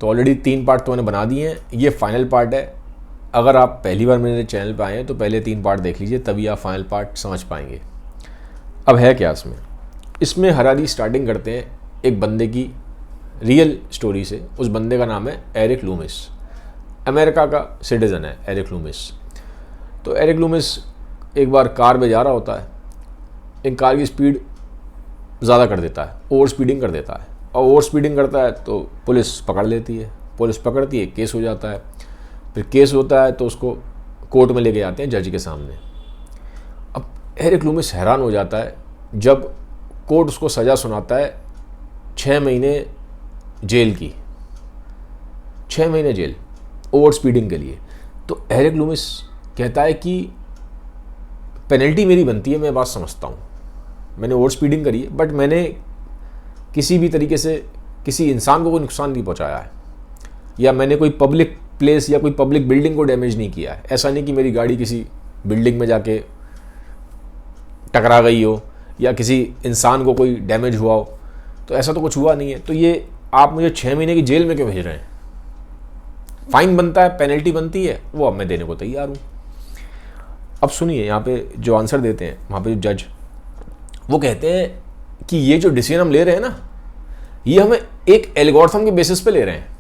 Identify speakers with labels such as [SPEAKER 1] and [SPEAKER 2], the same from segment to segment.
[SPEAKER 1] तो already 3 part तो मैंने बना दिए हैं, ये फाइनल पार्ट है। अगर आप पहली बार मेरे चैनल पे आए हैं तो पहले 3 पार्ट देख लीजिए, तभी आप फाइनल पार्ट समझ पाएंगे। अब है क्या इसमें हरारी स्टार्टिंग करते हैं एक बंदे की रियल स्टोरी से। उस बंदे का नाम है एरिक लूमिस, अमेरिका का सिटीज़न है एरिक लूमिस। तो एरिक लूमिस एक बार कार में जा रहा होता है, एक कार की स्पीड ज़्यादा कर देता है, ओवर स्पीडिंग कर देता है, और ओवर स्पीडिंग करता है तो पुलिस पकड़ लेती है। पुलिस पकड़ती है, केस हो जाता है। फिर केस होता है तो उसको कोर्ट में लेके जाते हैं जज के सामने। अब एरिक लूमिस हैरान हो जाता है जब कोर्ट उसको सज़ा सुनाता है 6 महीने जेल की, 6 महीने जेल ओवर स्पीडिंग के लिए। तो एरिक लूमिस कहता है कि पेनल्टी मेरी बनती है, मैं बात समझता हूँ, मैंने ओवर स्पीडिंग करी है, बट मैंने किसी भी तरीके से किसी इंसान को कोई नुकसान नहीं पहुँचाया है, या मैंने कोई पब्लिक प्लेस या कोई पब्लिक बिल्डिंग को डैमेज नहीं किया है। ऐसा नहीं कि मेरी गाड़ी किसी बिल्डिंग में जाके टकरा गई हो या किसी इंसान को कोई डैमेज हुआ हो, तो ऐसा तो कुछ हुआ नहीं है। तो ये आप मुझे 6 महीने की जेल में क्यों भेज रहे हैं? फाइन बनता है, पेनल्टी बनती है, वो अब मैं देने को तैयार हूँ। अब सुनिए, यहाँ पे जो आंसर देते हैं वहाँ पे जो जज, वो कहते हैं कि ये जो डिसीजन हम ले रहे हैं ना, ये हमें एक एल्गोरिथम के बेसिस पे ले रहे हैं।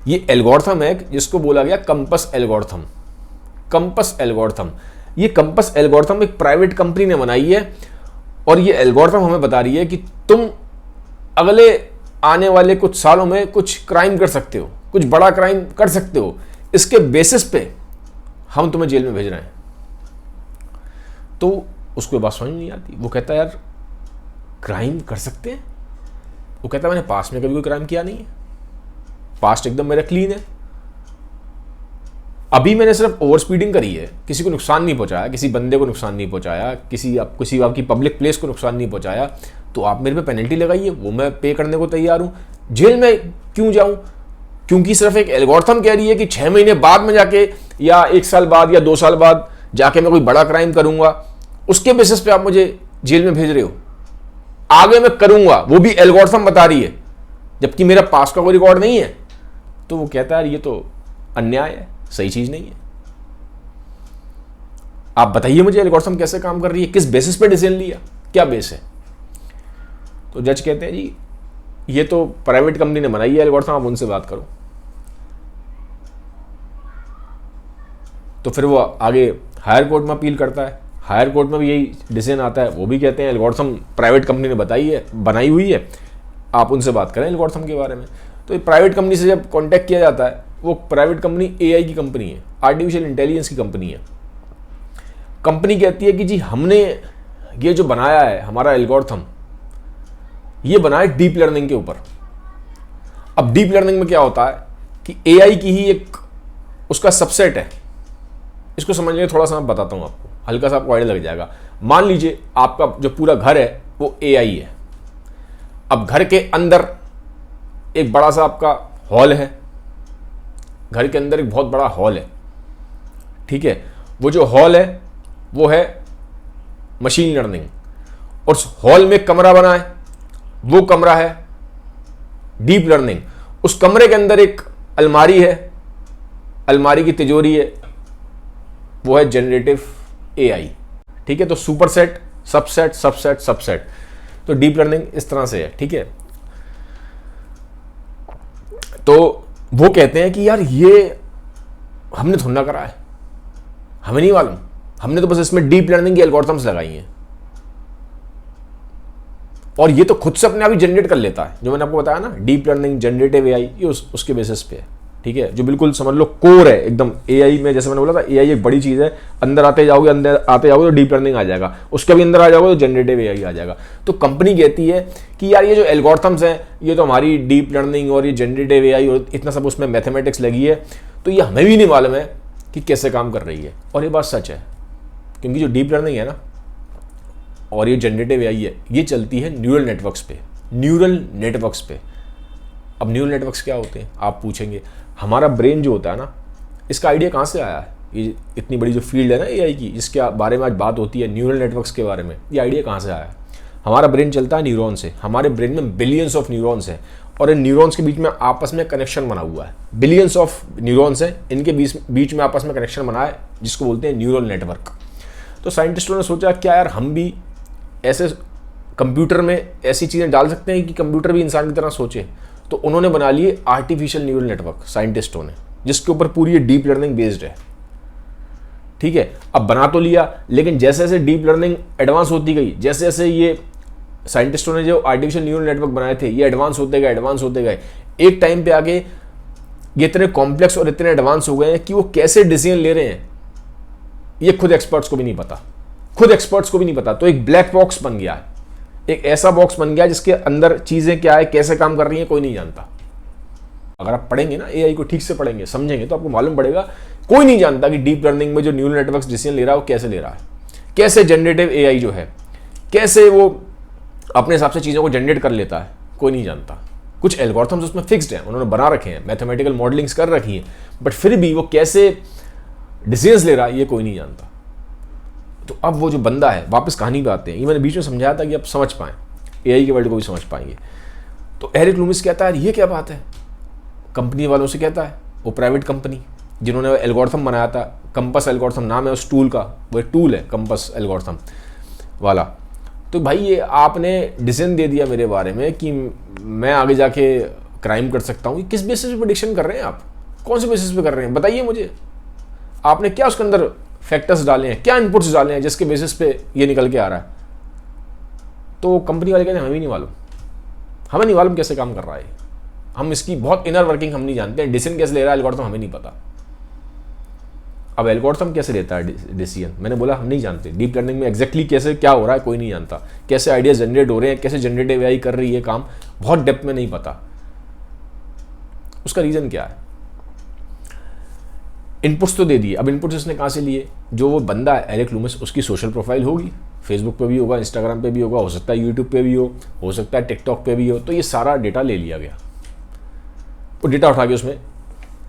[SPEAKER 1] ये एल्गोरिथम है जिसको बोला गया कंपस एल्गोरिथम। कंपस एल्गोरिथम, ये कंपस एल्गोरिथम एक प्राइवेट कंपनी ने बनाई है, और ये एल्गोरिथम हमें बता रही है कि तुम अगले आने वाले कुछ सालों में कुछ क्राइम कर सकते हो, कुछ बड़ा क्राइम कर सकते हो, इसके बेसिस पे हम तुम्हें जेल में भेज रहे हैं। तो उसको बात समझ नहीं आती। वो कहता है यार क्राइम कर सकते हैं? वो कहता है मैंने पास्ट में कभी कोई क्राइम किया नहीं है, पास्ट एकदम मेरा क्लीन है। अभी मैंने सिर्फ ओवर स्पीडिंग करी है, किसी को नुकसान नहीं पहुंचाया, किसी बंदे को नुकसान नहीं पहुंचाया, किसी आपकी पब्लिक प्लेस को नुकसान नहीं पहुंचाया, तो आप मेरे पे पेनल्टी लगाइए, वो मैं पे करने को तैयार हूं। जेल में क्यों जाऊं? क्योंकि सिर्फ एक एल्गोरिथम कह रही है कि 6 महीने बाद में जाके, या 1 साल बाद, या 2 साल बाद जाके मैं कोई बड़ा क्राइम करूंगा, उसके बेसिस पे आप मुझे जेल में भेज रहे हो। आगे मैं करूंगा, वो भी एल्गोरिथम बता रही है, जबकि मेरा पास का कोई रिकॉर्ड नहीं है। तो वो कहता है ये तो अन्याय है, सही चीज नहीं है। आप बताइए मुझे एल्गोरिथम कैसे काम कर रही है, किस बेसिस पे डिसीजन लिया, क्या बेस है? तो जज कहते हैं जी ये तो प्राइवेट कंपनी ने बनाई है एल्गोरिथम, आप उनसे बात करो। तो फिर वो आगे हायर कोर्ट में अपील करता है। हायर कोर्ट में भी यही डिसीजन आता है, वो भी कहते हैं एल्गोरिथम प्राइवेट कंपनी ने बनाई हुई है, आप उनसे बात करें एल्गोरिथम के बारे में। तो ये प्राइवेट कंपनी से जब कॉन्टैक्ट किया जाता है, वो प्राइवेट कंपनी एआई की कंपनी है, आर्टिफिशियल इंटेलिजेंस की कंपनी है। कंपनी कहती है कि जी हमने ये जो बनाया है हमारा एल्गोरिथम, ये बना है डीप लर्निंग के ऊपर। अब डीप लर्निंग में क्या होता है कि एआई की ही एक उसका सबसेट है। इसको समझने में थोड़ा सा मैं बताता हूं आपको, हल्का सा आपको आइडिया लग जाएगा। मान लीजिए आपका जो पूरा घर है वो एआई है। अब घर के अंदर एक बड़ा सा आपका हॉल है, घर के अंदर एक बहुत बड़ा हॉल है, ठीक है। वो जो हॉल है वो है मशीन लर्निंग, और उस हॉल में कमरा बना है, वो कमरा है डीप लर्निंग। उस कमरे के अंदर एक अलमारी है, अलमारी की तिजोरी है, वो है जनरेटिव एआई, ठीक है। तो सुपरसेट, सबसेट, सबसेट, सबसेट। तो डीप लर्निंग इस तरह से है, ठीक है। तो वो कहते हैं कि यार ये हमने थोड़ा ना करा है, हमें नहीं मालूम, हमने तो बस इसमें डीप लर्निंग की एल्गोरिथम्स लगाई हैं, और ये तो खुद से अपने आप ही जनरेट कर लेता है। जो मैंने आपको बताया ना, डीप लर्निंग, जनरेटिव एआई, ये उसके बेसिस पे है, ठीक है। जो बिल्कुल समझ लो कोर है एकदम एआई में। जैसे मैंने बोला था एआई एक बड़ी चीज है, अंदर आते जाओगे तो डीप लर्निंग आ जाएगा, उसके भी अंदर आ जाओगे तो जनरेटिव एआई आ जाएगा। तो कंपनी कहती है कि यार ये जो एल्गोरिथम्स हैं, ये तो हमारी डीप लर्निंग और ये जनरेटिव एआई और इतना सब उसमें मैथमेटिक्स लगी है, तो ये हमें भी नहीं मालूम है कि कैसे काम कर रही है। और ये बात सच है, क्योंकि जो डीप लर्निंग है ना और ये जनरेटिव एआई है, ये चलती है न्यूरल नेटवर्क्स पे, न्यूरल नेटवर्क्स पे। अब न्यूरल नेटवर्क्स क्या होते हैं आप पूछेंगे। हमारा ब्रेन जो होता है ना, इसका आइडिया कहाँ से आया है? ये इतनी बड़ी जो फील्ड है ना एआई की, जिसके बारे में आज बात होती है, न्यूरल नेटवर्क्स के बारे में, ये आइडिया कहाँ से आया है? हमारा ब्रेन चलता है न्यूरॉन से। हमारे ब्रेन में बिलियंस ऑफ न्यूरॉन्स हैं, और इन न्यूरॉन्स के बीच में आपस में कनेक्शन बना हुआ है। बिलियंस ऑफ न्यूरॉन्स हैं, इनके बीच में आपस में कनेक्शन बना है जिसको बोलते हैं न्यूरल नेटवर्क। तो साइंटिस्टों ने सोचा क्या यार हम भी ऐसे कंप्यूटर में ऐसी चीज़ें डाल सकते हैं कि कंप्यूटर भी इंसान की तरह सोचे। तो उन्होंने बना लिए आर्टिफिशियल न्यूरल नेटवर्क साइंटिस्टों ने, जिसके ऊपर पूरी ये डीप लर्निंग बेस्ड है। ठीक है, अब बना तो लिया, लेकिन जैसे जैसे डीप लर्निंग एडवांस होती गई, जैसे जैसे ये साइंटिस्टों ने जो आर्टिफिशियल न्यूरल नेटवर्क बनाए थे ये एडवांस होते गए, एक टाइम पे आगे ये इतने कॉम्प्लेक्स और इतने एडवांस हो गए हैं कि वो कैसे डिसीजन ले रहे हैं ये खुद एक्सपर्ट्स को भी नहीं पता। तो एक ब्लैक बॉक्स बन गया है, एक ऐसा बॉक्स बन गया जिसके अंदर चीजें क्या है, कैसे काम कर रही हैं, कोई नहीं जानता। अगर आप पढ़ेंगे ना, एआई को ठीक से पढ़ेंगे, समझेंगे, तो आपको मालूम पड़ेगा कोई नहीं जानता कि डीप लर्निंग में जो न्यूरल नेटवर्क डिसीजन ले रहा है वो कैसे ले रहा है, कैसे जनरेटिव एआई जो है कैसे वो अपने हिसाब से चीज़ों को जनरेट कर लेता है, कोई नहीं जानता। कुछ एल्गोरिथम्स उसमें फिक्स्ड हैं, उन्होंने बना रखे हैं, मैथमेटिकल मॉडलिंग्स कर रखी हैं, बट फिर भी वो कैसे डिसीजंस ले रहा है ये कोई नहीं जानता। तो अब वो जो बंदा है, वापस कहानी पे आते हैं, ये मैंने बीच में समझाया था कि आप समझ पाएं, एआई के वर्ल्ड को भी समझ पाएंगे। तो एरिक लूमिस कहता है ये क्या बात है, कंपनी वालों से कहता है, वो प्राइवेट कंपनी जिन्होंने एल्गोरिथम बनाया था, कंपस एल्गोरिथम नाम है उस टूल का, वो एक टूल है कंपस एल्गोरिथम वाला। तो भाई ये आपने डिसीजन दे दिया मेरे बारे में कि मैं आगे जाके क्राइम कर सकता हूँ, किस बेसिस पे प्रेडिक्शन कर रहे हैं आप, कौन से बेसिस पे कर रहे हैं बताइए मुझे। आपने क्या उसके अंदर फैक्टर्स डाले हैं, क्या इनपुट्स डाले हैं जिसके बेसिस पे ये निकल के आ रहा है। तो कंपनी वाले कहते हैं हमें नहीं मालूम कैसे काम कर रहा है, हम इसकी बहुत इनर वर्किंग हम नहीं जानते हैं, डिसीजन कैसे ले रहा है एल्गोरिथम हमें नहीं पता। अब एल्गोरिथम कैसे लेता है डिसीजन, मैंने बोला हम नहीं जानते। डीप लर्निंग में एग्जैक्टली कैसे क्या हो रहा है कोई नहीं जानता, कैसे आइडियाज जनरेट हो रहे हैं, कैसे जनरेटिव एआई कर रही है काम, बहुत डेप्थ में नहीं पता। उसका रीजन क्या है, इनपुट्स तो दे दिए, अब इनपुट्स इसने कहाँ से लिए, जो वो बंदा है एरिक लूमिस उसकी सोशल प्रोफाइल होगी, फेसबुक पे भी होगा, इंस्टाग्राम पे भी होगा, हो सकता है यूट्यूब पे भी हो सकता है टिकटॉक पे भी हो। तो ये सारा डेटा ले लिया गया, वो डेटा उठा के उसमें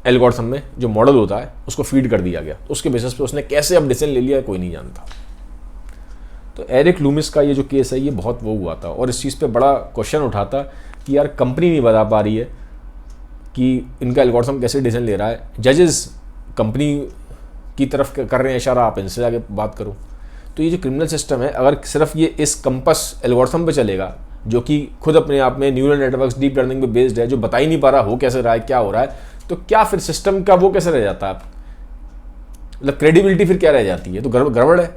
[SPEAKER 1] एल्गोरिथम में जो मॉडल होता है उसको फीड कर दिया गया। तो उसके बेसिस पे उसने कैसे अब डिसीजन ले लिया है कोई नहीं जानता। तो एरिक लूमिस का ये जो केस है ये बहुत वो हुआ था, और इस चीज़ पे बड़ा क्वेश्चन उठाता कि यार कंपनी नहीं बता पा रही है कि इनका एल्गोरिथम कैसे डिसीजन ले रहा है, जजेस कंपनी की तरफ कर रहे हैं इशारा, आप इनसे आगे बात करो। तो ये जो क्रिमिनल सिस्टम है अगर सिर्फ ये इस कंपस एल्गोरिथम पे चलेगा, जो कि खुद अपने आप में न्यूरल नेटवर्क्स डीप लर्निंग पे बेस्ड है, जो बता ही नहीं पा रहा हो कैसे रहा है क्या हो रहा है, तो क्या फिर सिस्टम का वो कैसे रह जाता है, मतलब क्रेडिबिलिटी फिर क्या रह जाती है, तो गड़बड़ है।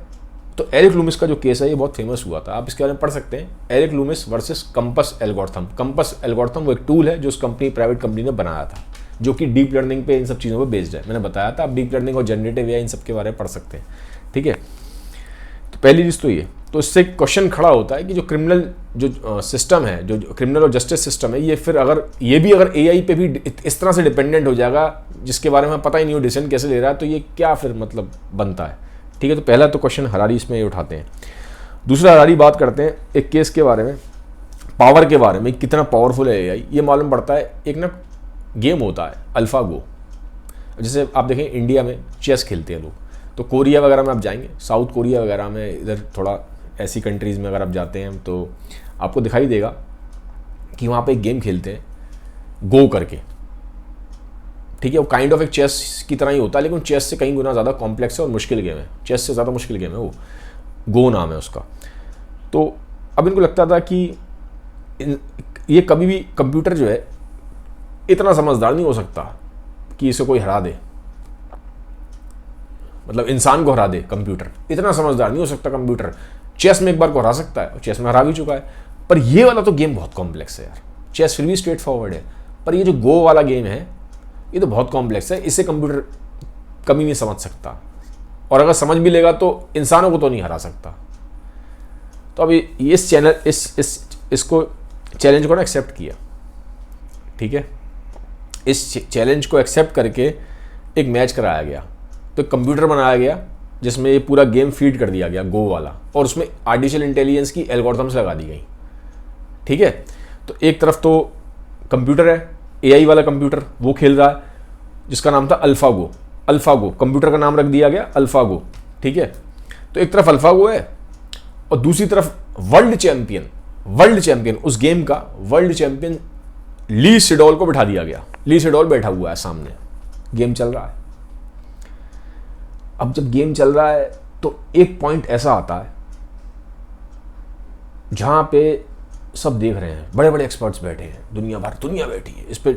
[SPEAKER 1] तो एरिक लूमिस का जो केस है ये बहुत फेमस हुआ था, आप इसके बारे में पढ़ सकते हैं, Eric Loomis versus COMPAS algorithm. COMPAS algorithm वो एक टूल है जो उस प्राइवेट कंपनी ने बनाया था, जो कि डीप लर्निंग पे इन सब चीज़ों पे बेस्ड है। मैंने बताया था आप डीप लर्निंग और जनरेटिव एआई इन सब के बारे में पढ़ सकते हैं, ठीक है। तो पहली चीज़ तो ये, तो इससे क्वेश्चन खड़ा होता है कि जो क्रिमिनल जो सिस्टम है, जो क्रिमिनल और जस्टिस सिस्टम है, ये फिर अगर एआई पे भी इस तरह से डिपेंडेंट हो जाएगा जिसके बारे में पता ही नहीं हो डिसीजन कैसे ले रहा है, तो ये क्या फिर मतलब बनता है, ठीक है। तो पहला तो क्वेश्चन हरारी इसमें ये उठाते हैं। दूसरा हरारी बात करते हैं एक केस के बारे में, पावर के बारे में, कितना पावरफुल है एआई। ये मालूम पड़ता है एक ना गेम होता है अल्फागो, जैसे आप देखें इंडिया में चेस खेलते हैं लोग, तो कोरिया वगैरह में आप जाएंगे, साउथ कोरिया वगैरह में, इधर थोड़ा ऐसी कंट्रीज़ में अगर आप जाते हैं तो आपको दिखाई देगा कि वहाँ पे एक गेम खेलते हैं गो करके, ठीक है। वो काइंड ऑफ एक चेस की तरह ही होता है, लेकिन चेस से कहीं गुना ज़्यादा कॉम्प्लेक्स है और मुश्किल गेम है, चेस से ज़्यादा मुश्किल गेम है वो, गो नाम है उसका। तो अब इनको लगता था कि ये कभी भी कंप्यूटर जो है इतना समझदार नहीं हो सकता कि इसे कोई हरा दे, मतलब इंसान को हरा दे कंप्यूटर, इतना समझदार नहीं हो सकता कंप्यूटर। चेस में एक बार को हरा सकता है, चेस में हरा भी चुका है, पर ये वाला तो गेम बहुत कॉम्प्लेक्स है यार। चेस फिर भी स्ट्रेट फॉरवर्ड है, पर ये जो गो वाला गेम है ये तो बहुत कॉम्प्लेक्स है, इसे कंप्यूटर कभी नहीं समझ सकता, और अगर समझ भी लेगा तो इंसानों को तो नहीं हरा सकता। तो अभी इसको चैलेंज को ना एक्सेप्ट किया, ठीक है। इस चैलेंज को एक्सेप्ट करके एक मैच कराया गया, तो कंप्यूटर बनाया गया जिसमें ये पूरा गेम फीड कर दिया गया गो वाला, और उसमें आर्टिफिशियल इंटेलिजेंस की एल्गोरिथम्स लगा दी गई, ठीक है। तो एक तरफ तो कंप्यूटर है, एआई वाला कंप्यूटर वो खेल रहा है जिसका नाम था अल्फागो। अल्फागो कंप्यूटर का नाम रख दिया गया अल्फागो, ठीक है। तो एक तरफ अल्फागो है और दूसरी तरफ वर्ल्ड चैंपियन उस गेम का वर्ल्ड चैंपियन ली सेडोल को बिठा दिया गया। ली सेडोल बैठा हुआ है सामने, गेम चल रहा है। अब जब गेम चल रहा है तो एक पॉइंट ऐसा आता है जहां पे सब देख रहे हैं, बड़े बड़े एक्सपर्ट्स बैठे हैं, दुनिया बैठी है। इस पे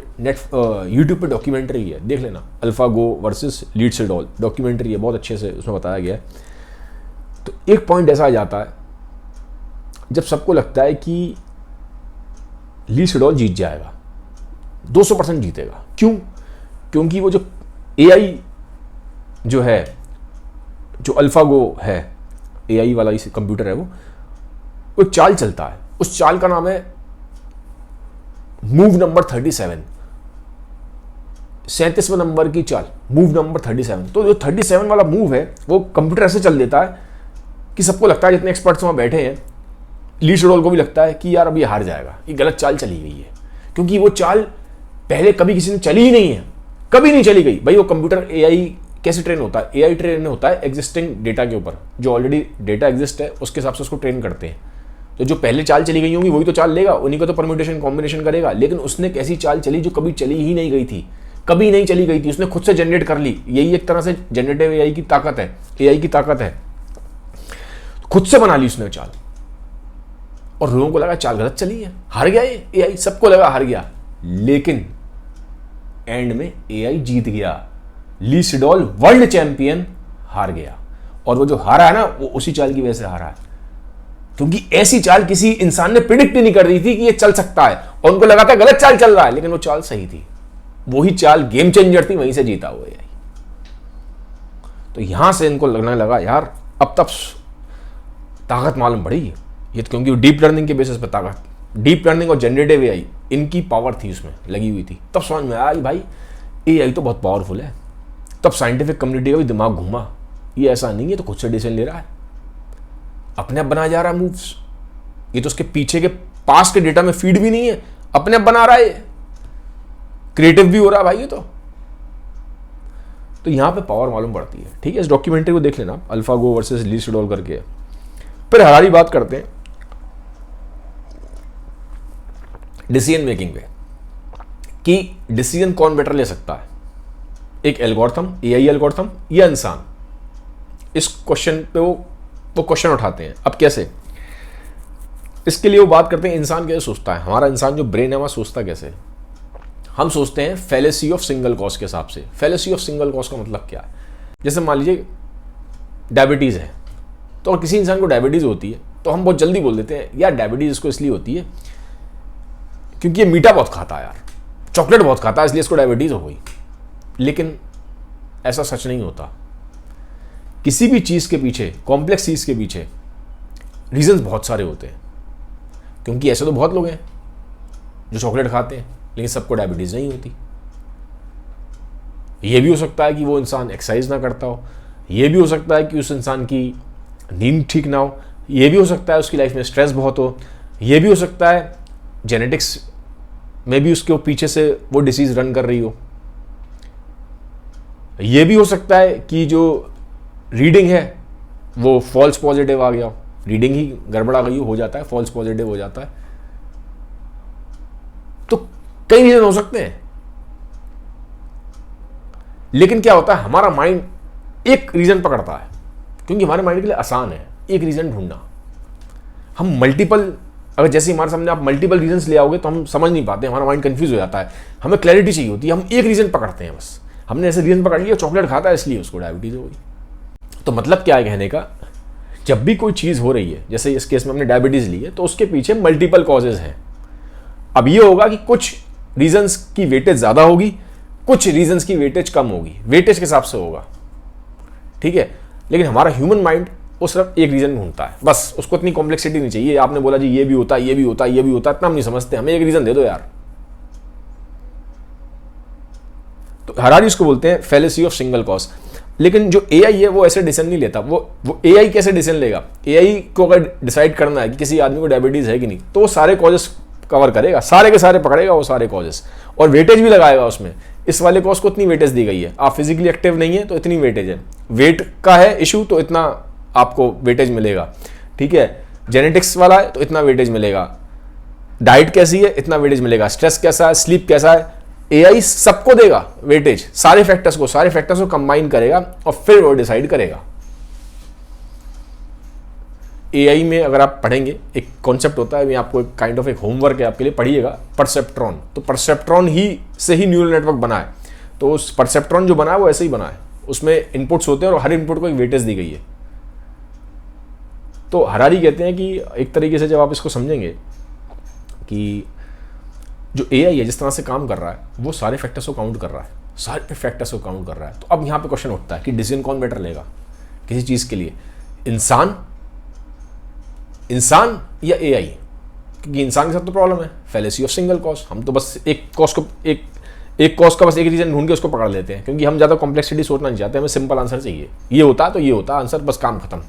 [SPEAKER 1] यूट्यूब पे डॉक्यूमेंट्री है, देख लेना, अल्फागो वर्सेस ली सेडोल डॉक्यूमेंट्री है, बहुत अच्छे से उसमें बताया गया है। तो एक पॉइंट ऐसा आ जाता है जब सबको लगता है कि ली सेडोल जीत जाएगा, 200% जीतेगा। क्यों? क्योंकि वो जो एआई जो है, जो अल्फागो है, एआई वाला ही कंप्यूटर है, वो एक चाल चलता है। उस चाल का नाम है मूव नंबर 37, 37वें नंबर की चाल, मूव नंबर 37। तो जो 37 वाला मूव है वो कंप्यूटर ऐसे चल देता है कि सबको लगता है, जितने एक्सपर्ट्स वहां बैठे हैं, ली सेडोल को भी लगता है कि यार अब ये हार जाएगा, ये गलत चाल चली गई है। क्योंकि वो चाल पहले कभी किसी ने चली ही नहीं है, कभी नहीं चली गई। भाई वो कंप्यूटर एआई कैसे ट्रेन होता है? एआई ट्रेन होता है एग्जिस्टिंग डेटा के ऊपर, जो ऑलरेडी डेटा एग्जिस्ट है उसके हिसाब से उसको ट्रेन करते हैं। तो जो पहले चाल चली गई होंगी वही तो चाल लेगा, उन्हीं का तो परम्यूटेशन कॉम्बिनेशन करेगा। लेकिन उसने एक ऐसी चाल चली जो कभी चली ही नहीं गई थी, कभी नहीं चली गई थी, उसने खुद से जनरेट कर ली। यही एक तरह से जनरेटिव एआई की ताकत है, एआई की ताकत है, खुद से बना ली उसने चाल। और लोगों को लगा चाल गलत चली है, हार गया ये एआई, सबको लगा हार गया। लेकिन एंड में एआई जीत गया, ली सेडोल वर्ल्ड चैंपियन हार गया। और वो जो हारा है ना, वो उसी चाल की वजह से हारा है, क्योंकि ऐसी चाल किसी इंसान ने प्रिडिक्ट नहीं कर दी थी कि ये चल सकता है। और उनको लगा था गलत चाल चल रहा है, लेकिन वो चाल सही थी, वही चाल गेम चेंजर थी, वहीं से जीता हुआ एआई। तो यहां से इनको लगने लगा यार अब तब ताकत मालूम पड़ी ये, तो क्योंकि डीप लर्निंग के बेसिस पे ताकत, डीप लर्निंग और जनरेटिव एआई इनकी पावर थी उसमें लगी हुई थी। तब समझ में आया भाई एआई तो बहुत पावरफुल है। तब साइंटिफिक कम्युनिटी का भी दिमाग घूमा, ये ऐसा नहीं है तो खुद से डिसीजन ले रहा है, अपने आप बनाया जा रहा है मूव्स, ये तो उसके पीछे के पास के डेटा में फीड भी नहीं है, अपने आप बना रहा है, क्रिएटिव भी हो रहा है भाई ये तो यहां पे पावर मालूम पड़ती है। ठीक है, इस डॉक्यूमेंट्री को देख लेना, अल्फागो वर्सेस ली सेडोल करके। फिर हरारी बात करते हैं डिसीजन मेकिंग पे, कि डिसीजन कौन बेटर ले सकता है, एक एल्गोरिथम, एआई एल्गोरिथम या इंसान। इस क्वेश्चन पे वो क्वेश्चन उठाते हैं। अब कैसे? इसके लिए वो बात करते हैं इंसान कैसे सोचता है, हमारा इंसान जो ब्रेन है वह सोचता कैसे। हम सोचते हैं फैलेसी ऑफ सिंगल कॉज के हिसाब से। फैलेसी ऑफ सिंगल कॉज का मतलब क्या है? जैसे मान लीजिए डायबिटीज़ है, तो अगर किसी इंसान को डायबिटीज़ होती है तो हम बहुत जल्दी बोल देते हैं यार डायबिटीज़ इसको इसलिए होती है क्योंकि ये मीठा बहुत खाता है यार, चॉकलेट बहुत खाता है, इसलिए इसको डायबिटीज़ हो गई। लेकिन ऐसा सच नहीं होता। किसी भी चीज़ के पीछे, कॉम्प्लेक्स चीज़ के पीछे रीजंस बहुत सारे होते हैं। क्योंकि ऐसे तो बहुत लोग हैं जो चॉकलेट खाते हैं लेकिन सबको डायबिटीज़ नहीं होती। यह भी हो सकता है कि वो इंसान एक्सरसाइज ना करता हो, यह भी हो सकता है कि उस इंसान की नींद ठीक ना हो, यह भी हो सकता है उसकी लाइफ में स्ट्रेस बहुत हो, यह भी हो सकता है जेनेटिक्स में भी उसके पीछे से वो डिसीज़ रन कर रही हो, यह भी हो सकता है कि जो रीडिंग है वो फॉल्स पॉजिटिव आ गया हो, रीडिंग ही गड़बड़ा गई हो जाता है, फॉल्स पॉजिटिव हो जाता है। तो कई रीजन हो सकते हैं। लेकिन क्या होता है, हमारा माइंड एक रीजन पकड़ता है क्योंकि हमारे माइंड के लिए आसान है एक रीजन ढूंढना। हम मल्टीपल, अगर जैसे हमारे सामने आप मल्टीपल रीजंस ले आओगे तो हम समझ नहीं पाते, हमारा माइंड कंफ्यूज हो जाता है। हमें क्लैरिटी चाहिए होती है, हम एक रीजन पकड़ते हैं बस। हमने ऐसे रीजन पकड़ लिया, चॉकलेट खाता है इसलिए उसको डायबिटीज हो गई। तो मतलब क्या है कहने का, जब भी कोई चीज़ हो रही है, जैसे इस केस में हमने डायबिटीज़ ली है, तो उसके पीछे मल्टीपल कॉजेज हैं। अब ये होगा कि कुछ रीजंस की वेटेज ज़्यादा होगी, कुछ रीजंस की वेटेज कम होगी, वेटेज के हिसाब से होगा। ठीक है, लेकिन हमारा ह्यूमन माइंड वो सिर्फ एक रीजन ढूंढता है, बस उसको इतनी कॉम्प्लेक्सिटी नहीं चाहिए। आपने बोला जी ये भी होता है, ये भी होता है, ये भी होता है, इतना हम नहीं समझते, हमें एक रीजन दे दो यार। तो हरारी इसको बोलते हैं फैलेसी ऑफ सिंगल कॉज। लेकिन जो एआई है वो ऐसे डिसीजन नहीं लेता। वो एआई कैसे डिसीजन लेगा? एआई को अगर डिसाइड करना है कि किसी आदमी को डायबिटीज है कि नहीं, तो वो सारे कॉजेस कवर करेगा, सारे के सारे पकड़ेगा वो सारे कॉजेस, और वेटेज भी लगाएगा उसमें। इस वाले कॉज को इतनी वेटेज दी गई है, आप फिजिकली एक्टिव नहीं है तो इतनी वेटेज है, वेट का है इशू तो इतना आपको वेटेज मिलेगा। ठीक है, जेनेटिक्स वाला है तो इतना वेटेज मिलेगा, डाइट कैसी है, इतना वेटेज मिलेगा, स्ट्रेस कैसा है, स्लीप कैसा है, एआई सबको देगा वेटेज, सारे फैक्टर्स को कंबाइन करेगा और फिर वो डिसाइड करेगा। एआई में अगर आप पढ़ेंगे, एक कॉन्सेप्ट होता है, मैं आपको एक काइंड ऑफ एक होमवर्क है आपके लिए, पढ़िएगा परसेप्ट्रॉन। तो परसेप्ट्रॉन ही से ही न्यूरल नेटवर्क बना है। तो उस परसेप्ट्रॉन जो बना है वो ऐसे ही बना है, उसमें इनपुट्स होते हैं और हर इनपुट को एक वेटेज दी गई है। तो हरारी कहते हैं कि एक तरीके से जब आप इसको समझेंगे कि जो एआई है जिस तरह से काम कर रहा है वो सारे फैक्टर्स को काउंट कर रहा है, तो अब यहाँ पे क्वेश्चन उठता है कि डिसीजन कौन बेटर लेगा किसी चीज़ के लिए, इंसान या एआई? क्योंकि इंसान के साथ तो प्रॉब्लम है, फैलेसी ऑफ सिंगल कॉज। हम तो बस एक कॉज का बस एक रीजन ढूंढ के उसको पकड़ लेते हैं, क्योंकि हम ज़्यादा कॉम्प्लेक्सिटी सोचना नहीं चाहते, हमें सिंपल आंसर चाहिए, ये होता तो ये होता, आंसर बस, काम खत्म।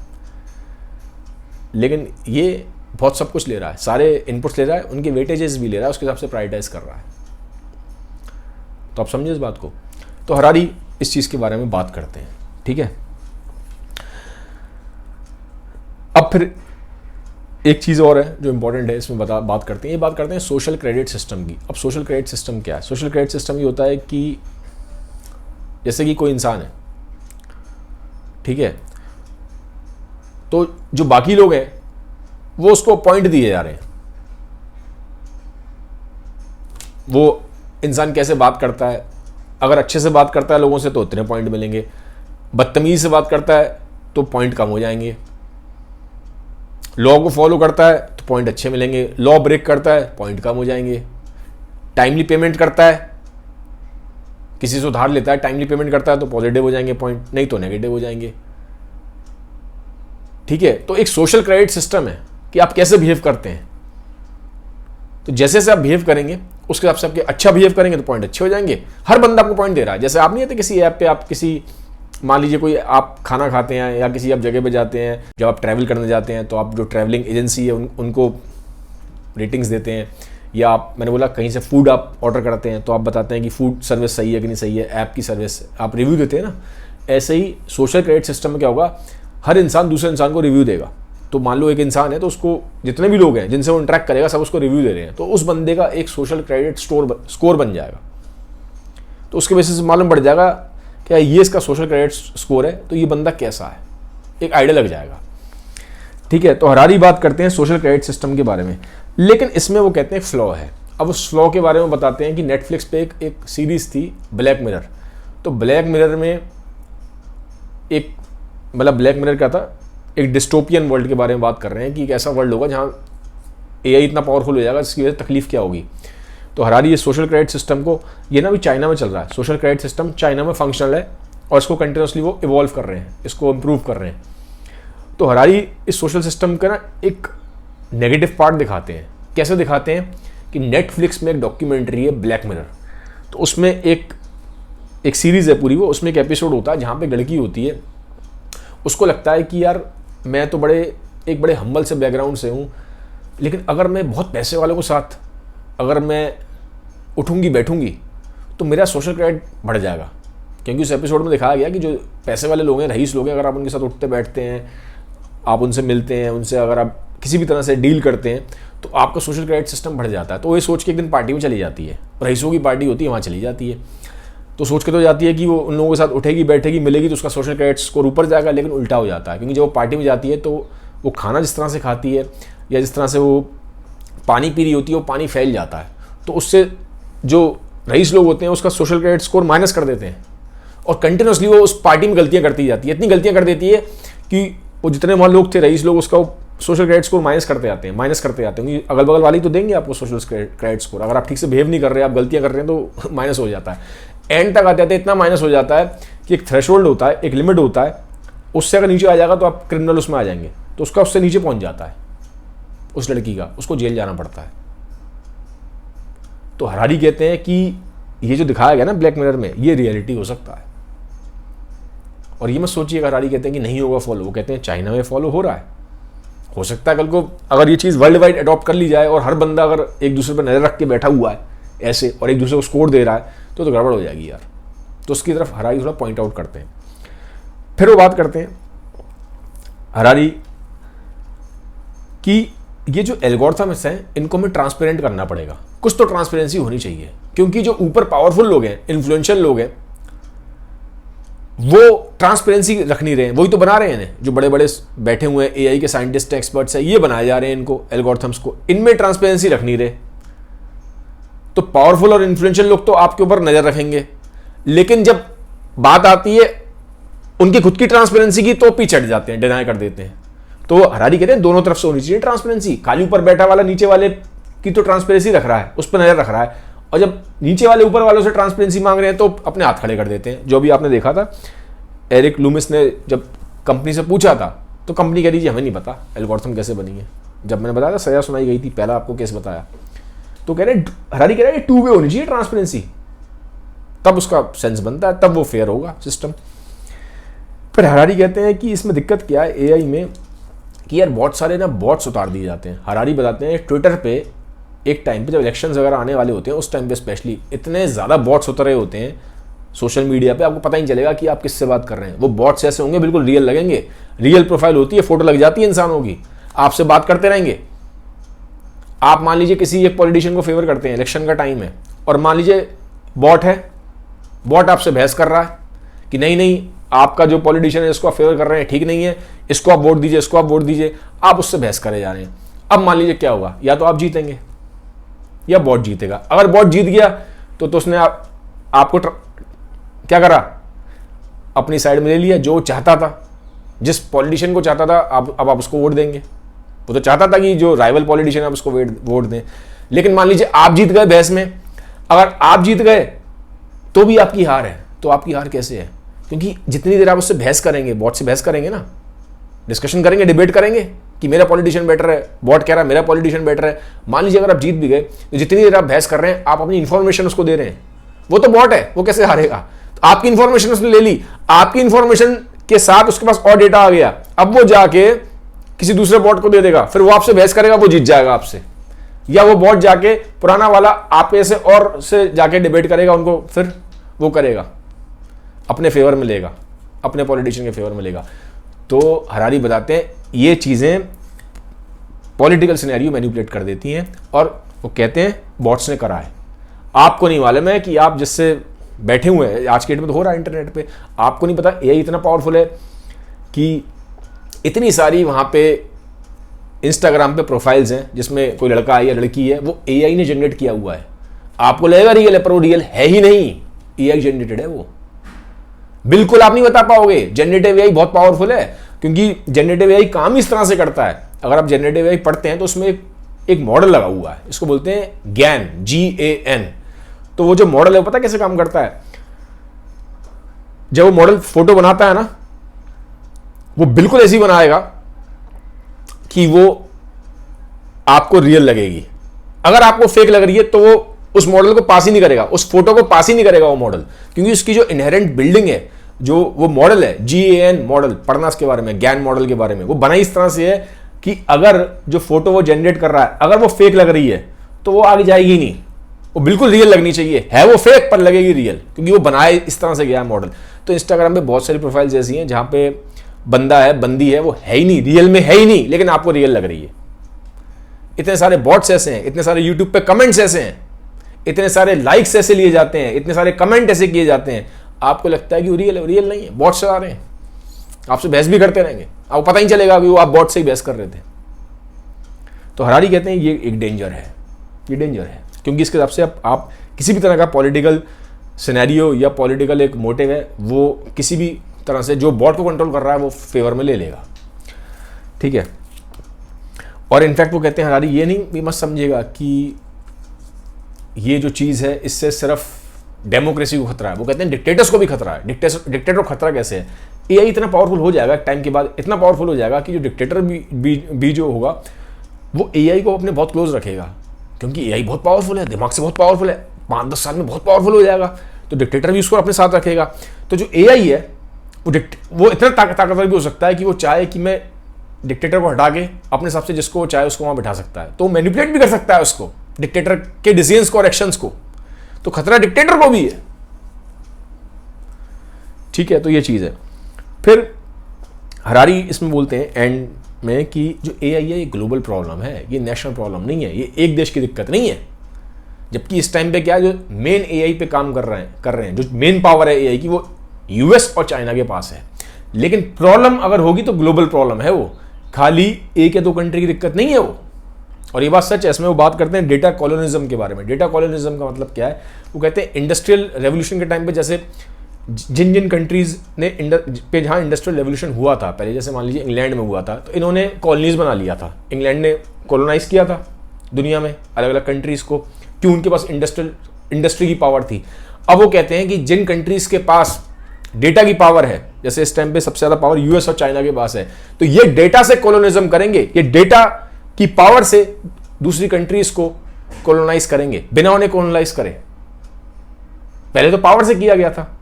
[SPEAKER 1] लेकिन ये बहुत सब कुछ ले रहा है, सारे इनपुट्स ले रहा है, उनके वेटेजेस भी ले रहा है, उसके हिसाब से प्रायोरिटाइज कर रहा है। तो आप समझिए इस बात को। तो हरारी इस चीज़ के बारे में बात करते हैं, ठीक है। अब फिर एक चीज़ और है जो इंपॉर्टेंट है, इसमें बात करते हैं सोशल क्रेडिट सिस्टम की। अब सोशल क्रेडिट सिस्टम क्या है? सोशल क्रेडिट सिस्टम ये होता है कि जैसे कि कोई इंसान है, ठीक है, तो जो बाकी लोग हैं वो उसको पॉइंट दिए जा रहे हैं। वो इंसान कैसे बात करता है, अगर अच्छे से बात करता है लोगों से तो उतने पॉइंट मिलेंगे, बदतमीजी से बात करता है तो पॉइंट कम हो जाएंगे, लॉ को फॉलो करता है तो पॉइंट अच्छे मिलेंगे, लॉ ब्रेक करता है पॉइंट कम हो जाएंगे, टाइमली पेमेंट करता है, किसी से उधार लेता है, टाइमली पेमेंट करता है तो पॉजिटिव हो जाएंगे पॉइंट, नहीं तो नेगेटिव हो जाएंगे, ठीक है। तो एक सोशल क्रेडिट सिस्टम है कि आप कैसे बिहेव करते हैं। तो जैसे से आप बिहेव करेंगे उसके हिसाब से आपके अच्छा बिहेव करेंगे तो पॉइंट अच्छे हो जाएंगे। हर बंदा आपको पॉइंट दे रहा है। जैसे आप नहीं आते किसी ऐप पे, आप किसी, मान लीजिए कोई आप खाना खाते हैं या किसी आप जगह पे जाते हैं, जब आप ट्रैवल करने जाते हैं तो आप जो ट्रैवलिंग एजेंसी है उनको रेटिंग्स देते हैं, या आप, मैंने बोला कहीं से फूड आप ऑर्डर करते हैं तो आप बताते हैं कि फूड सर्विस सही है कि नहीं सही है, ऐप की सर्विस आप रिव्यू देते हैं ना। ऐसे ही सोशल क्रेडिट सिस्टम में क्या होगा, हर इंसान दूसरे इंसान को रिव्यू देगा। तो मान लो एक इंसान है तो उसको जितने भी लोग हैं जिनसे वो इंटरेक्ट करेगा सब उसको रिव्यू दे रहे हैं, तो उस बंदे का एक सोशल क्रेडिट स्कोर बन जाएगा। तो उसके बेसिस से मालूम पड़ जाएगा क्या ये इसका सोशल क्रेडिट स्कोर है, तो ये बंदा कैसा है, एक आइडिया लग जाएगा, ठीक है। तो हरारी बात करते हैं सोशल क्रेडिट सिस्टम के बारे में, लेकिन इसमें वो कहते हैं फ्लॉ है। अब उस फ्लॉ के बारे में बताते हैं कि नेटफ्लिक्स पे एक सीरीज थी ब्लैक मिरर। तो ब्लैक मिरर में एक, मतलब ब्लैक मिरर क्या था, एक डिस्टोपियन वर्ल्ड के बारे में बात कर रहे हैं कि एक ऐसा वर्ल्ड होगा जहाँ एआई इतना पावरफुल हो जाएगा जिसकी वजह से तकलीफ क्या होगी। तो हरारी ये सोशल क्रेडिट सिस्टम को, ये ना भी चाइना में चल रहा है, सोशल क्रेडिट सिस्टम चाइना में फंक्शनल है और इसको कंटिन्यूसली वो इवॉल्व कर रहे हैं, इसको इम्प्रूव कर रहे हैं। तो हरारी इस सोशल सिस्टम का ना एक नेगेटिव पार्ट दिखाते हैं। कैसे दिखाते हैं कि नेटफ्लिक्स में एक डॉक्यूमेंट्री है ब्लैक मिरर, तो उसमें एक सीरीज़ है पूरी, वो उसमें एक एपिसोड होता है जहाँ पे लड़की होती है, उसको लगता है कि यार मैं तो एक बड़े हम्बल से बैकग्राउंड से हूँ, लेकिन अगर मैं बहुत पैसे वालों के साथ अगर मैं उठूँगी बैठूँगी तो मेरा सोशल क्रेडिट बढ़ जाएगा। क्योंकि उस एपिसोड में दिखाया गया कि जो पैसे वाले लोग हैं, रईस लोग हैं, अगर आप उनके साथ उठते बैठते हैं, आप उनसे मिलते हैं, उनसे अगर आप किसी भी तरह से डील करते हैं तो आपका सोशल क्रेडिट सिस्टम बढ़ जाता है। तो ये सोच के एक दिन पार्टी में चली जाती है, रईसों की पार्टी होती है, वहाँ चली जाती है, तो सोच के तो जाती है कि वो उन लोगों के साथ उठेगी बैठेगी मिलेगी तो उसका सोशल क्रेडिट स्कोर ऊपर जाएगा, लेकिन उल्टा हो जाता है। क्योंकि जब वो पार्टी में जाती है तो वो खाना जिस तरह से खाती है या जिस तरह से वो पानी पी रही होती है वो पानी फैल जाता है, तो उससे जो रईस लोग होते हैं उसका सोशल क्रेडिट स्कोर माइनस कर देते हैं और कंटिन्यूसली वो उस पार्टी में गलतियाँ करती जाती है, इतनी गलतियाँ कर देती है कि वो जितने वहाँ लोग थे रईस लोग उसका सोशल क्रेडिट स्कोर माइनस करते जाते हैं। क्योंकि अगल बगल वाली तो देंगे आपको सोशल क्रेडिट स्कोर, अगर आप ठीक से बिहेव नहीं कर रहे, आप गलतियाँ कर रहे हैं तो माइनस हो जाता है। एंड तक आते आते इतना माइनस हो जाता है कि एक थ्रेशोल्ड होता है, एक लिमिट होता है, उससे अगर नीचे आ जाएगा तो आप क्रिमिनल उसमें आ जाएंगे, तो उसका उससे नीचे पहुंच जाता है उस लड़की का, उसको जेल जाना पड़ता है। तो हरारी कहते हैं कि ये जो दिखाया गया ना ब्लैक मिरर में, ये रियलिटी हो सकता है। और ये मत सोचिए हरारी कहते हैं कि नहीं होगा फॉलो, वो कहते हैं चाइना में फॉलो हो रहा है, हो सकता है कल को अगर ये चीज़ वर्ल्ड वाइड अडॉप्ट कर ली जाए और हर बंदा अगर एक दूसरे पर नजर रख के बैठा हुआ है ऐसे और एक दूसरे को स्कोर दे रहा है तो गड़बड़ हो जाएगी यार। तो उसकी तरफ हरारी थोड़ा पॉइंट आउट करते हैं। फिर वो बात करते हैं हरारी कि ये जो एल्गोरिथम्स हैं इनको हमें ट्रांसपेरेंट करना पड़ेगा, कुछ तो ट्रांसपेरेंसी होनी चाहिए, क्योंकि जो ऊपर पावरफुल लोग हैं, इन्फ्लुएंशियल लोग हैं, वो ट्रांसपेरेंसी रख नहीं रहे हैं, वही तो बना रहे हैं। जो बड़े बड़े बैठे हुए हैं एआई के साइंटिस्ट एक्सपर्ट्स हैं, ये बनाए जा रहे हैं इनको, एल्गोरिथम्स को, इनमें ट्रांसपेरेंसी रख नहीं रहे। तो पावरफुल और इन्फ्लुएंशियल लोग तो आपके ऊपर नजर रखेंगे, लेकिन जब बात आती है उनकी खुद की ट्रांसपेरेंसी की तो पीछे हट जाते हैं, डिनाई कर देते हैं। तो हरारी कहते हैं दोनों तरफ से होनी चाहिए ट्रांसपेरेंसी। खाली ऊपर बैठा वाला नीचे वाले की तो ट्रांसपेरेंसी रख रहा है, उस पर नजर रख रहा है, और जब नीचे वाले ऊपर वालों से ट्रांसपेरेंसी मांग रहे हैं तो अपने हाथ खड़े कर देते हैं। जो भी आपने देखा था, एरिक लूमिस ने जब कंपनी से पूछा था तो कंपनी कह रही जी हमें नहीं पता एल्गोरिथम कैसे बनी है। जब मैंने बताया था सजा सुनाई गई थी, पहला आपको केस बताया, तो कह रहे हरारी कह रहे हैं टू वे होनी चाहिए ट्रांसपेरेंसी, तब उसका सेंस बनता है, तब वो फेयर होगा सिस्टम। फिर हरारी कहते हैं कि इसमें दिक्कत क्या है एआई में, कि यार बहुत सारे ना बॉट्स उतार दिए जाते हैं। हरारी बताते हैं ट्विटर पे एक टाइम पे जब इलेक्शंस वगैरह आने वाले होते हैं उस टाइम पे स्पेशली इतने ज़्यादा बॉट्स उतरे होते हैं सोशल मीडिया पे, आपको पता ही चलेगा कि आप किससे बात कर रहे हैं। वो बॉट्स ऐसे होंगे बिल्कुल रियल लगेंगे, रियल प्रोफाइल होती है, फोटो लग जाती है इंसानों की, आपसे बात करते रहेंगे। आप मान लीजिए किसी एक पॉलिटिशियन को फेवर करते हैं, इलेक्शन का टाइम है, और मान लीजिए बॉट है, बॉट आपसे बहस कर रहा है कि नहीं नहीं आपका जो पॉलिटिशियन है इसको आप फेवर कर रहे हैं ठीक नहीं है, इसको आप वोट दीजिए, इसको आप वोट दीजिए, आप उससे बहस करे जा रहे हैं। अब मान लीजिए क्या होगा, या तो आप जीतेंगे या बॉट जीतेगा। अगर बॉट जीत गया तो उसने आपको क्या करा, अपनी साइड में ले लिया, जो चाहता था, जिस पॉलिटिशियन को चाहता था अब आप उसको वोट देंगे। वो तो चाहता था कि जो राइवल पॉलिटिशियन है उसको वोट दें, लेकिन मान लीजिए आप जीत गए बहस में। अगर आप जीत गए तो भी आपकी हार है। तो आपकी हार कैसे है, क्योंकि जितनी देर आप उससे बहस करेंगे, बॉट से बहस करेंगे ना, डिस्कशन करेंगे, डिबेट करेंगे कि मेरा पॉलिटिशियन बेटर है, बॉट कह रहा है मेरा पॉलिटिशियन बेटर है। मान लीजिए अगर आप जीत भी गए तो जितनी देर आप बहस कर रहे हैं आप अपनी इंफॉर्मेशन उसको दे रहे हैं, वो तो बॉट है, वो कैसे हारेगा। तो आपकी इंफॉर्मेशन उसने ले ली, आपकी इंफॉर्मेशन के साथ उसके पास और डेटा आ गया, अब वो जाके किसी दूसरे बॉट को दे देगा, फिर वो आपसे बहस करेगा, वो जीत जाएगा आपसे। या वो बॉट जाके पुराना वाला आप ऐसे और से जाके डिबेट करेगा, उनको फिर वो करेगा, अपने फेवर में लेगा, अपने पॉलिटिशियन के फेवर में लेगा। तो हरारी बताते हैं ये चीजें पॉलिटिकल सिनेरियो मैनिपुलेट कर देती हैं, और वो कहते हैं बॉट्स ने करा है। आपको नहीं मालूम है कि आप जिससे बैठे हुए हैं, आज के डेट में तो हो रहा है इंटरनेट पे, आपको नहीं पता एआई इतना पावरफुल है कि इतनी सारी वहां पे इंस्टाग्राम पे प्रोफाइल्स हैं जिसमें कोई लड़का है या लड़की है, वो एआई ने जनरेट किया हुआ है। आपको लगेगा रियल है, पर वो रियल है ही नहीं, एआई जनरेटेड है वो। बिल्कुल आप नहीं बता पाओगे। जनरेटिव एआई बहुत पावरफुल है, क्योंकि जनरेटिव एआई काम इस तरह से करता है। अगर आप जनरेटिव एआई पढ़ते हैं तो उसमें एक मॉडल लगा हुआ है, इसको बोलते हैं GAN, GAN। तो वो जो मॉडल है पता कैसे काम करता है, जब वो मॉडल फोटो बनाता है ना, वो बिल्कुल ऐसी बनाएगा कि वो आपको रियल लगेगी। अगर आपको फेक लग रही है तो वो उस मॉडल को पास ही नहीं करेगा, उस फोटो को पास ही नहीं करेगा वो मॉडल, क्योंकि उसकी जो इनहेरेंट बिल्डिंग है, जो वो मॉडल है GAN मॉडल, पढ़ना इसके बारे में, GAN मॉडल के बारे में, वो बनाई इस तरह से है कि अगर जो फोटो वो जनरेट कर रहा है अगर वो फेक लग रही है तो वो आगे जाएगी नहीं, वो बिल्कुल रियल लगनी चाहिए। है वो फेक पर लगेगी रियल, क्योंकि वो बनाए इस तरह से गया है मॉडल। तो इंस्टाग्राम पे बहुत सारी प्रोफाइल्स ऐसी हैं जहां पे बंदा है, बंदी है, वो है ही नहीं, रियल में है ही नहीं, लेकिन आपको रियल लग रही है। इतने सारे बॉट्स ऐसे हैं, इतने सारे यूट्यूब पे कमेंट्स ऐसे हैं, इतने सारे लाइक्स ऐसे लिए जाते हैं, इतने सारे कमेंट ऐसे किए जाते हैं, आपको लगता है कि वो रियल है, रियल नहीं है, बॉट्स चला रहे हैं, आपसे बहस भी करते रहेंगे, आपको पता ही चलेगा कि वो आप बॉट से ही बहस कर रहे थे। तो हरारी कहते हैं ये एक डेंजर है, ये डेंजर है, क्योंकि इसके हिसाब से आप किसी भी तरह का पॉलिटिकल सिनेरियो या पॉलिटिकल एक मोटिव है, वो किसी भी तरह से जो बॉट को कंट्रोल कर रहा है वो फेवर में ले लेगा। ठीक है। और इनफैक्ट वो कहते हैं हरारी ये नहीं भी मत समझिएगा कि ये जो चीज़ है इससे सिर्फ डेमोक्रेसी को खतरा है, वो कहते हैं डिक्टेटर्स को भी खतरा है। डिक्टेटर को खतरा कैसे है, एआई इतना पावरफुल हो जाएगा टाइम के बाद, इतना पावरफुल हो जाएगा कि जो डिक्टेटर भी जो होगा वो एआई को अपने बहुत क्लोज रखेगा, क्योंकि एआई बहुत पावरफुल है, दिमाग से बहुत पावरफुल है, 5-10 साल में बहुत पावरफुल हो जाएगा, तो डिक्टेटर भी उसको अपने साथ रखेगा। तो जो एआई है वो इतना ताकतवर भी हो सकता है कि वो चाहे कि मैं डिक्टेटर को हटा के अपने हिसाब से जिसको वो चाहे उसको वहां बिठा सकता है, तो मैनिपुलेट भी कर सकता है उसको, डिक्टेटर के डिसीजंस को और एक्शंस को। तो खतरा डिक्टेटर को भी है। ठीक है, तो ये चीज है। फिर हरारी इसमें बोलते हैं एंड में कि जो एआई है ये ग्लोबल प्रॉब्लम है, ये नेशनल प्रॉब्लम नहीं है, ये एक देश की दिक्कत नहीं है। जबकि इस टाइम पे क्या है, जो मेन एआई पे काम कर रहे हैं, जो मेन पावर है एआई की, वो यूएस और चाइना के पास है। लेकिन प्रॉब्लम अगर होगी तो ग्लोबल प्रॉब्लम है, वो खाली एक या दो कंट्री की दिक्कत नहीं है वो। और ये बात सच है। इसमें वो बात करते हैं डेटा कॉलोनिज्म के बारे में। डेटा कॉलोनिज्म का मतलब क्या है, वो कहते हैं इंडस्ट्रियल रेवोल्यूशन के टाइम पे जैसे जिन जिन कंट्रीज ने पे जहाँ इंडस्ट्रियल रेवोल्यूशन हुआ था पहले, जैसे मान लीजिए इंग्लैंड में हुआ था, तो इन्होंने कॉलोनीज बना लिया था। इंग्लैंड ने कॉलोनाइज किया था दुनिया में अलग अलग कंट्रीज को, क्यों? उनके पास इंडस्ट्री की पावर थी। अब वो कहते हैं कि जिन कंट्रीज के पास डेटा की पावर है, जैसे इस टाइम पे सबसे ज्यादा पावर यूएस और चाइना के पास है, तो ये डेटा से कॉलोनिज्म करेंगे, ये डेटा की पावर से दूसरी कंट्रीज को कॉलोनाइज करेंगे बिना उन्हें कॉलोनाइज करे। पहले तो पावर से किया गया था,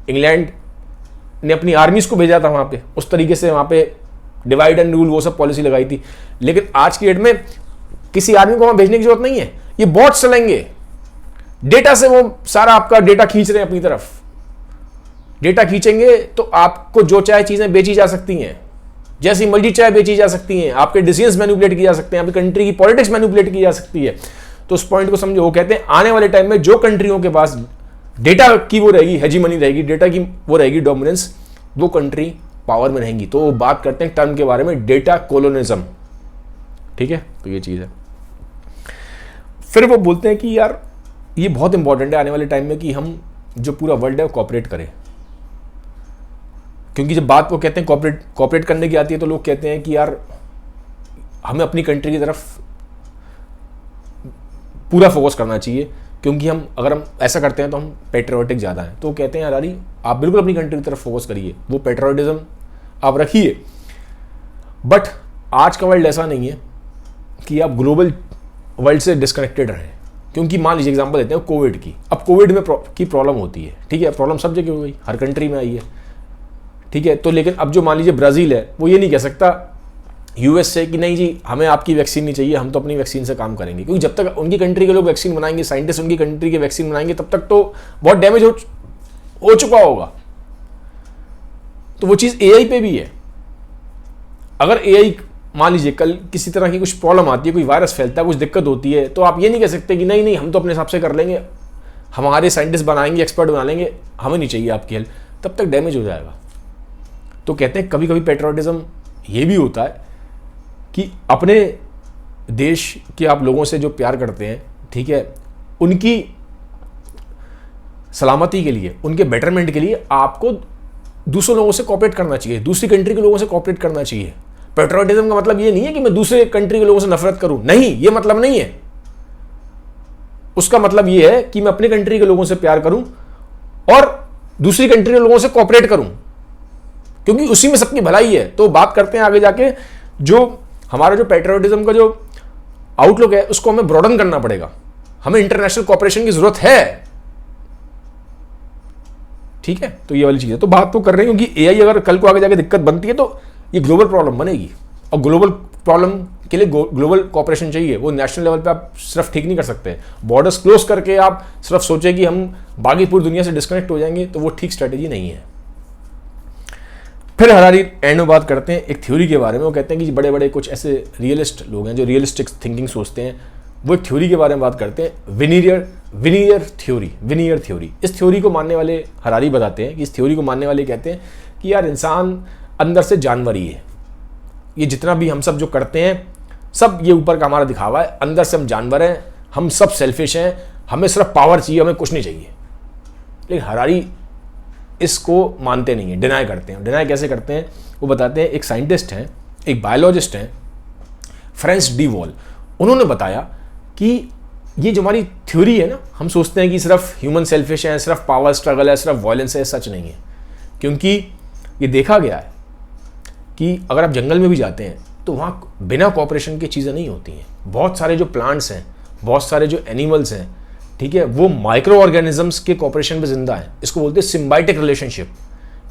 [SPEAKER 1] इंग्लैंड ने अपनी आर्मीज को भेजा था वहां पे, उस तरीके से वहां पे डिवाइड एंड रूल वो सब पॉलिसी लगाई थी। लेकिन आज की डेट में किसी आर्मी को वहां भेजने की जरूरत नहीं है, ये बॉट्स चलेंगे, डेटा से वो सारा आपका डेटा खींच रहे हैं अपनी तरफ। डेटा खींचेंगे तो आपको जो चाहे चीजें बेची जा सकती हैं, जैसी मर्जी चाहे बेची जा सकती हैं, आपके डिसीजंस मैनिपुलेट किए जा सकते हैं, आपकी कंट्री की पॉलिटिक्स मैनिपुलेट की जा सकती है। तो उस पॉइंट को समझो। वो कहते हैं आने वाले टाइम में जो कंट्रियों के पास डेटा की वो रहेगी, हेजीमनी रहेगी, डेटा की वो रहेगी डोमिनेंस, वो कंट्री पावर में रहेंगी। तो वो बात करते हैं टर्म के बारे में, डेटा कोलोनिज्म। ठीक है, तो ये चीज है। फिर वो बोलते हैं कि यार ये बहुत इंपॉर्टेंट है आने वाले टाइम में कि हम जो पूरा वर्ल्ड है वो कॉपरेट करें। क्योंकि जब बात वो कहते हैं कॉपरेट करने की आती है, तो लोग कहते हैं कि यार हमें अपनी कंट्री की तरफ पूरा फोकस करना चाहिए, क्योंकि अगर हम ऐसा करते हैं तो हम पेट्रियोटिक ज़्यादा हैं। तो कहते हैं यार अरे आप बिल्कुल अपनी कंट्री की तरफ फोकस करिए, वो पेट्रियोटिज्म आप रखिए। बट आज का वर्ल्ड ऐसा नहीं है कि आप ग्लोबल वर्ल्ड से डिस्कनेक्टेड रहें। क्योंकि मान लीजिए एग्जांपल देते हैं कोविड की। अब कोविड में की प्रॉब्लम होती है, ठीक है, प्रॉब्लम सब जगह हो गई, हर कंट्री में आई है, ठीक है। तो लेकिन अब जो मान लीजिए ब्राज़ील है, वो ये नहीं कह सकता यूएस से कि नहीं जी हमें आपकी वैक्सीन नहीं चाहिए, हम तो अपनी वैक्सीन से काम करेंगे। क्योंकि जब तक उनकी कंट्री के लोग वैक्सीन बनाएंगे, साइंटिस्ट उनकी कंट्री के वैक्सीन बनाएंगे, तब तक तो बहुत डैमेज हो चुका होगा। तो वो चीज़ एआई पे भी है। अगर एआई मान लीजिए कल किसी तरह की कुछ प्रॉब्लम आती है, कोई वायरस फैलता है, कुछ दिक्कत होती है, तो आप ये नहीं कह सकते कि नहीं हम तो अपने हिसाब से कर लेंगे, हमारे साइंटिस्ट बनाएंगे, एक्सपर्ट बना लेंगे, हमें नहीं चाहिए आपकी हेल्प, तब तक डैमेज हो जाएगा। तो कहते हैं कभी कभी पेट्रियोटिज्म ये भी होता है कि अपने देश के आप लोगों से जो प्यार करते हैं, ठीक है, उनकी सलामती के लिए, उनके बेटरमेंट के लिए आपको दूसरे लोगों से कोऑपरेट करना चाहिए, दूसरी कंट्री के लोगों से कोऑपरेट करना चाहिए। पेट्रियोटिज्म का मतलब ये नहीं है कि मैं दूसरे कंट्री के लोगों से नफरत करूं, नहीं, ये मतलब नहीं है। उसका मतलब ये है कि मैं अपनी कंट्री के लोगों से प्यार करूं और दूसरी कंट्री के लोगों से कोऑपरेट करूं, क्योंकि उसी में सबकी भलाई है। तो बात करते हैं आगे जाके, जो हमारा जो पेट्रियोटिज्म का जो आउटलुक है उसको हमें ब्रॉडन करना पड़ेगा। हमें इंटरनेशनल कोऑपरेशन की जरूरत है, ठीक है। तो ये वाली चीज है। तो बात तो कर रहे हैं क्योंकि एआई अगर कल को आगे जाके दिक्कत बनती है तो ये ग्लोबल प्रॉब्लम बनेगी, और ग्लोबल प्रॉब्लम के लिए ग्लोबल कोऑपरेशन चाहिए। वो नेशनल लेवल पे आप सिर्फ ठीक नहीं कर सकते। बॉर्डर्स क्लोज करके आप सिर्फ सोचे कि हम बाकी पूरी दुनिया से डिस्कनेक्ट हो जाएंगे, तो वो ठीक स्ट्रेटेजी नहीं है। फिर हरारी एंड में बात करते हैं एक थ्योरी के बारे में। वो कहते हैं कि बड़े बड़े कुछ ऐसे रियलिस्ट लोग हैं जो रियलिस्टिक थिंकिंग सोचते हैं, वो एक थ्योरी के बारे में बात करते हैं, विनियर थ्योरी। इस थ्योरी को मानने वाले हरारी बताते हैं कि इस थ्योरी को मानने वाले कहते हैं कि यार इंसान अंदर से जानवर ही है। ये जितना भी हम सब जो करते हैं सब ये ऊपर का हमारा दिखावा है, अंदर से हम जानवर हैं, हम सब सेल्फिश हैं, हमें सिर्फ पावर चाहिए, हमें कुछ नहीं चाहिए। लेकिन हरारी इसको मानते नहीं है, डिनाई करते हैं। डिनाई कैसे करते हैं वो बताते हैं। एक साइंटिस्ट हैं, एक बायोलॉजिस्ट हैं, फ्रेंच डी वॉल, उन्होंने बताया कि ये जो हमारी थ्योरी है ना, हम सोचते हैं कि सिर्फ ह्यूमन सेल्फिश है, सिर्फ पावर स्ट्रगल है, सिर्फ वायलेंस है, सच नहीं है। क्योंकि ये देखा गया है कि अगर आप जंगल में भी जाते हैं तो वहाँ बिना कोऑपरेशन की चीज़ें नहीं होती हैं। बहुत सारे जो प्लांट्स हैं, बहुत सारे जो एनिमल्स हैं, ठीक है, वो माइक्रो ऑर्गेनिजम्स के कोऑपरेशन पे जिंदा है। इसको बोलते हैं सिम्बायोटिक रिलेशनशिप,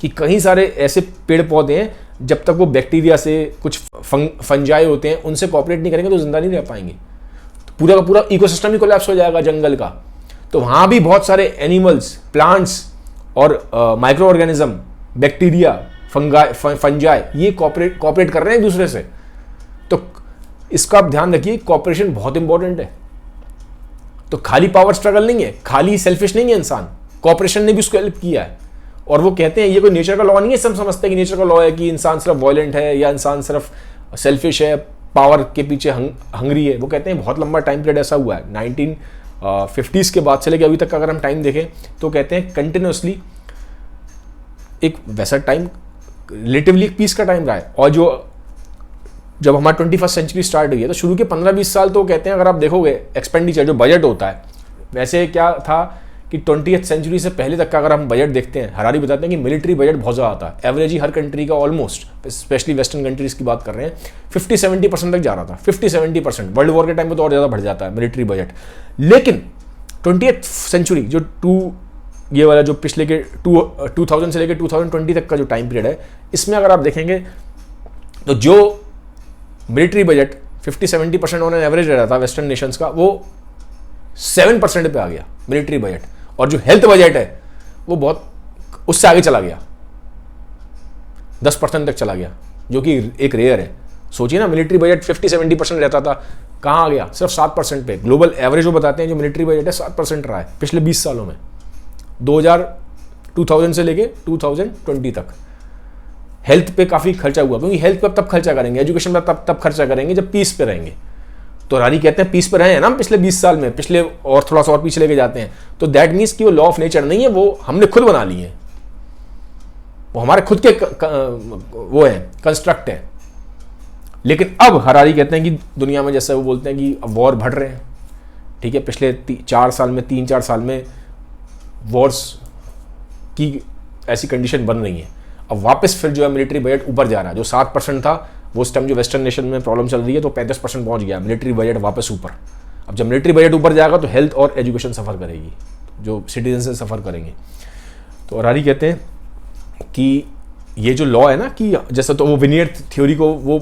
[SPEAKER 1] कि कई सारे ऐसे पेड़ पौधे हैं जब तक वो बैक्टीरिया से कुछ फंजाई होते हैं उनसे कोऑपरेट नहीं करेंगे तो जिंदा नहीं रह पाएंगे। तो पूरा का पूरा इकोसिस्टम ही कोलैप्स हो जाएगा जंगल का। तो वहाँ भी बहुत सारे एनिमल्स, प्लांट्स और माइक्रो ऑर्गेनिज्म, बैक्टीरिया फंजाई, ये कॉपरेट कर रहे हैं एक दूसरे से। तो इसका आप ध्यान रखिए, कॉपरेशन बहुत इंपॉर्टेंट है। तो खाली पावर स्ट्रगल नहीं है, खाली सेल्फिश नहीं है इंसान, कॉपरेशन ने भी उसको हेल्प किया है। और वो कहते हैं ये कोई नेचर का लॉ नहीं है, सब समझते हैं कि नेचर का लॉ है कि इंसान सिर्फ वायलेंट है या इंसान सिर्फ सेल्फिश है, पावर के पीछे हंगरी है। वो कहते हैं बहुत लंबा टाइम पीरियड ऐसा हुआ है, 1950s के बाद से लेकर अभी तक का अगर हम टाइम देखें तो कहते हैं कंटिन्यूसली एक वैसा टाइम रिलेटिवली पीस का टाइम रहा है। और जब हमारा 21st सेंचुरी स्टार्ट हुई है तो शुरू के 15-20 साल तो कहते हैं, अगर आप देखोगे एक्सपेंडिचर जो बजट होता है, वैसे क्या था कि 20th सेंचुरी से पहले तक का अगर हम बजट देखते हैं, हरारी बताते हैं कि मिलिट्री बजट बहुत ज़्यादा आता है। एवरेज ही हर कंट्री का ऑलमोस्ट, स्पेशली वेस्टर्न कंट्रीज की बात कर रहे हैं, 50-70% तक जा रहा था। 50-70%, वर्ल्ड वॉर के टाइम पे तो और ज़्यादा बढ़ जाता है मिलिट्री बजट। लेकिन 20th सेंचुरी जो ये वाला जो पिछले के 2000 से लेकर 2020 तक का जो टाइम पीरियड है, इसमें अगर आप देखेंगे तो जो मिलिट्री बजट 50-70% ऑन एवरेज रहा था वेस्टर्न नेशंस का, वो 7% पे आ गया मिलिट्री बजट। और जो हेल्थ बजट है वो बहुत उससे आगे चला गया, 10% तक चला गया, जो कि एक रेयर है। सोचिए ना, मिलिट्री बजट 50-70% रहता था, कहाँ आ गया, सिर्फ 7% पे। ग्लोबल एवरेज वो बताते हैं जो मिलिट्री बजट है 7% रहा है पिछले 20 सालों में, 2000 से लेके 2020 तक। हेल्थ पे काफ़ी खर्चा हुआ, क्योंकि हेल्थ पे तब खर्चा करेंगे, एजुकेशन पे तब खर्चा करेंगे जब पीस पे रहेंगे। तो रानी कहते हैं पीस पे रहे हैं ना पिछले 20 साल में, पिछले और थोड़ा सा और पीछे लेके जाते हैं, तो दैट मीन्स कि वो लॉ ऑफ नेचर नहीं है, वो हमने खुद बना ली है, वो हमारे खुद के वो है, कंस्ट्रक्ट है। लेकिन अब हरारी कहते हैं कि दुनिया में, जैसे वो बोलते हैं कि अब वॉर बढ़ रहे हैं, ठीक है, पिछले 3-4 साल में वॉर्स की ऐसी कंडीशन बन रही है। अब वापस फिर जो है मिलिट्री बजट ऊपर जा रहा है, जो 7% था वो उस टाइम जो वेस्टर्न नेशन में प्रॉब्लम चल रही है तो 35% पहुंच गया मिलिट्री बजट वापस ऊपर। अब जब मिलिट्री बजट ऊपर जाएगा तो हेल्थ और एजुकेशन सफ़र करेगी, जो सिटीजन सफ़र करेंगे। तो हरारी कहते हैं कि ये जो लॉ है ना, कि जैसे तो वो विनियर थ्योरी को वो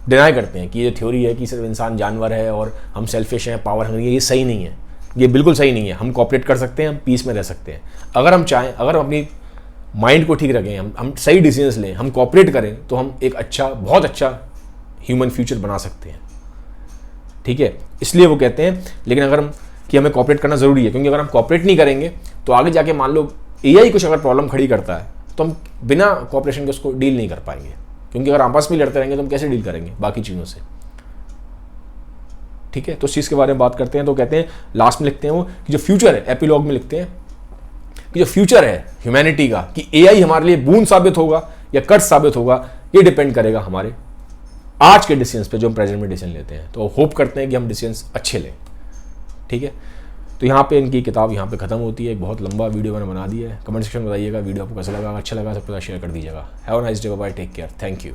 [SPEAKER 1] डिनाई करते हैं कि ये थ्योरी है कि सिर्फ इंसान जानवर है और हम सेल्फिश हैं, पावर हंग्री है, ये सही नहीं है, ये बिल्कुल सही नहीं है। हम कॉपरेट कर सकते हैं, हम पीस में रह सकते हैं अगर हम चाहें, अगर हम अपनी माइंड को ठीक रखें, हम सही डिसीजंस लें, हम कॉपरेट करें, तो हम एक अच्छा, बहुत अच्छा ह्यूमन फ्यूचर बना सकते हैं, ठीक है। इसलिए वो कहते हैं, लेकिन अगर हम कि हमें कॉपरेट करना ज़रूरी है, क्योंकि अगर हम कॉपरेट नहीं करेंगे तो आगे जाके मान लो AI कुछ अगर प्रॉब्लम खड़ी करता है तो हम बिना कॉपरेशन के उसको डील नहीं कर पाएंगे, क्योंकि अगर आपस में लड़ते रहेंगे तो हम कैसे डील करेंगे बाकी चीज़ों से, ठीक है। तो इस चीज़ के बारे में बात करते हैं। तो कहते हैं, लास्ट में लिखते हैं वो कि जो फ्यूचर है, एपिलॉग में लिखते हैं कि जो फ्यूचर है ह्यूमैनिटी का, कि AI हमारे लिए बूंद साबित होगा या कर्ज साबित होगा, ये डिपेंड करेगा हमारे आज के डिसीजंस पे जो हम प्रेजेंट में डिसीजन लेते हैं। तो होप करते हैं कि हम डिसीजंस अच्छे लें, ठीक है। तो यहाँ पे इनकी किताब यहाँ पे खत्म होती है। एक बहुत लंबा वीडियो मैंने बना दिया है। कमेंट सेक्शन में बताइएगा वीडियो आपको कैसा लगा, अच्छा लगा तो शेयर कर दीजिएगा। Have a nice day, bye, take care, thank you.